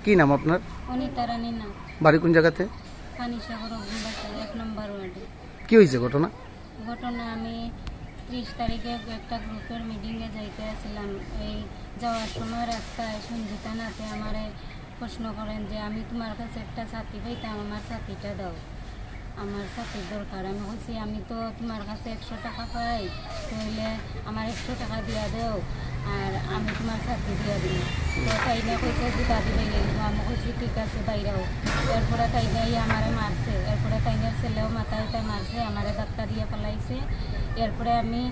কি নাম আপনার? অনিতা রানী না। বাড়ি কোন জায়গাতে? পানিসাগর 1 নম্বর ওয়ার্ডে। কি হয়েছে ঘটনা? ঘটনা আমি 30 তারিখে একটা গ্রুপের মিটিংয়ে যাইতে আসছিলাম। এই যাওয়ার সময় রাস্তায় সঞ্জিতা নাথে আমারে প্রশ্ন করেন যে আমি তোমার কাছে একটা ছাতি পাইতাম, আমার ছাতিটা দাও, আমার ছাতির দরকার। আমি বলছি আমি তো তোমার কাছে 100 টাকা পাই, তাহলে আমার 100 টাকা দিয়া দেও আর আমি তোমার ছাতি দিয়া দিই। তো তাই না কইছে জুতা দিবে লাগবো। আমি কইছি ঠিক আছে বাইরেও। এরপরে তাই নাই আমারে মারছে। এরপরে তাইনের ছেলেও মাথায় তাই মারছে, আমারে ধাক্কা দিয়ে ফেলাইছে। এরপরে আমি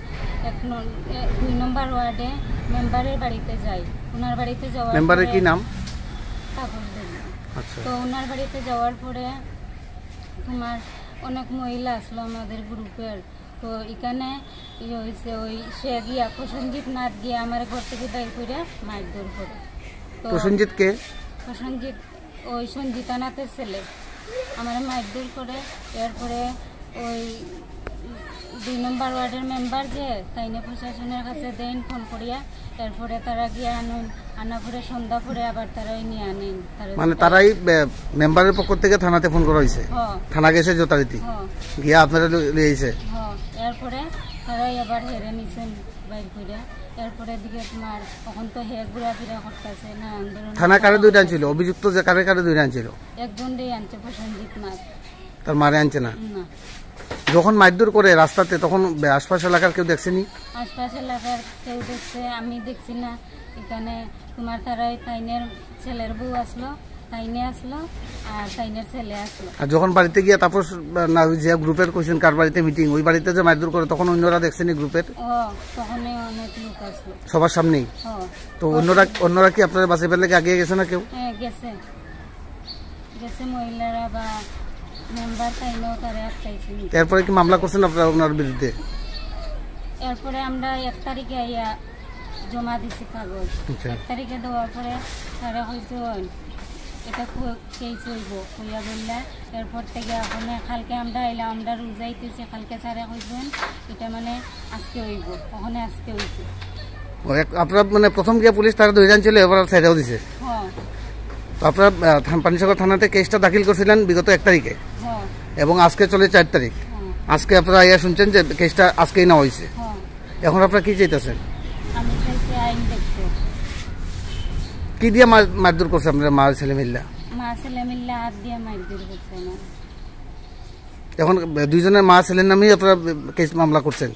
2 নম্বর ওয়ার্ডে মেম্বারের বাড়িতে যাই। ওনার বাড়িতে যাওয়ার মেম্বারের কি নাম? কাগজ দেবে। আচ্ছা। তো ওনার বাড়িতে যাওয়ার পরে তোমার অনেক মহিলা আসলো আমাদের গ্রুপের। তো এখানে হয়েছে ওই সে গিয়া প্রসেনজিৎ নাথ গিয়ে আমার ঘর থেকে বাইর করে মারধর করে। তো প্রসেনজিৎ কে? প্রসেনজিৎ ওই সঞ্জিতা নাথের ছেলে আমার মারধর করে। এরপরে ওই 2 নম্বর ওয়ার্ডের মেম্বার যে তাইনে প্রশাসনের কাছে দেন ফোন করিয়া। এরপরে তারা গিয়ে আনা পরে সন্ধ্যা পরে আবার তারাই নিয়ে আনেন। মানে তারাই মেম্বারের পক্ষ থেকে থানাতে ফোন করা হয়েছে? থানা গেছে যথারীতি গিয়া আপনারা লিয়েছে? এরপরে তারাই আবার হেরে নিছেন বাইর করে। এরপরে দিকে তোমার তখন তো হে ঘোরাফেরা করতেছে না আন্দোলন। থানা কারে দুইটা আনছিল? অভিযুক্ত যে কারে কারে দুইটা আনছিল? একজন দিয়ে আনছে প্রসেনজিৎ নাথ। তার মারে আনছে না? না। যখন মারধর করে রাস্তাতে তখন আশপাশ এলাকার কেউ দেখছেনি? আশপাশ এলাকার কেউ দেখছে, আমি দেখছি না। এখানে তোমার তারাই তাইনের ছেলের বউ আসলো, তাইনে আসলো আর তাইনের ছেলে আসলো। আর যখন বাড়িতে গিয়ে তারপর না যে গ্রুপের কোশ্চেন কার বাড়িতে মিটিং, ওই বাড়িতে যে মারধর করে তখন অন্যরা দেখছেনি গ্রুপের? তখন অনেক লোক আসলো সবার সামনেই। তো অন্যরা কি আপনার বাসে ফেলে আগে গেছে না কেউ? হ্যাঁ গেছে গেছে মহিলারা বা মেম্বার তাইনেও তারা আটকাইছে। এরপরে কি মামলা করছেন আপনারা ওনার বিরুদ্ধে? এরপরে আমরা 1 তারিখে আইয়া জমা দিছি কাগজ। 1 তারিখে দেওয়ার পরে তারা হয়েছে এটা কেস হইব হইয়া বললে। এরপর থেকে এখন কালকে আমরা আইলাম, আমরা রোজাইতেছি। কালকে স্যারে কইছেন এটা মানে আজকে হইব, ওখানে আজকে হয়েছে। আপনার মানে প্রথম গিয়ে পুলিশ তারা 2 জন ছিল, এবার সাইডেও দিছে? তো আপনারা পানিসাগর থানাতে কেসটা দাখিল করছিলেন বিগত 1 তারিখে এবং আজকে চলে 4 তারিখ। আজকে আপনারা ইয়া শুনছেন যে কেসটা আজকেই নেওয়া হয়েছে। এখন আপনারা কি চাইতেছেন? আমি চাইছি আইন দেখতে। কি দিয়ে মারধর করছে আপনারা মা ছেলে মিল্লা? মা ছেলে মিল্লা হাত দিয়ে মারধর করছে না। এখন 2 জনের মা ছেলের নামেই আপনারা কেস মামলা করছেন?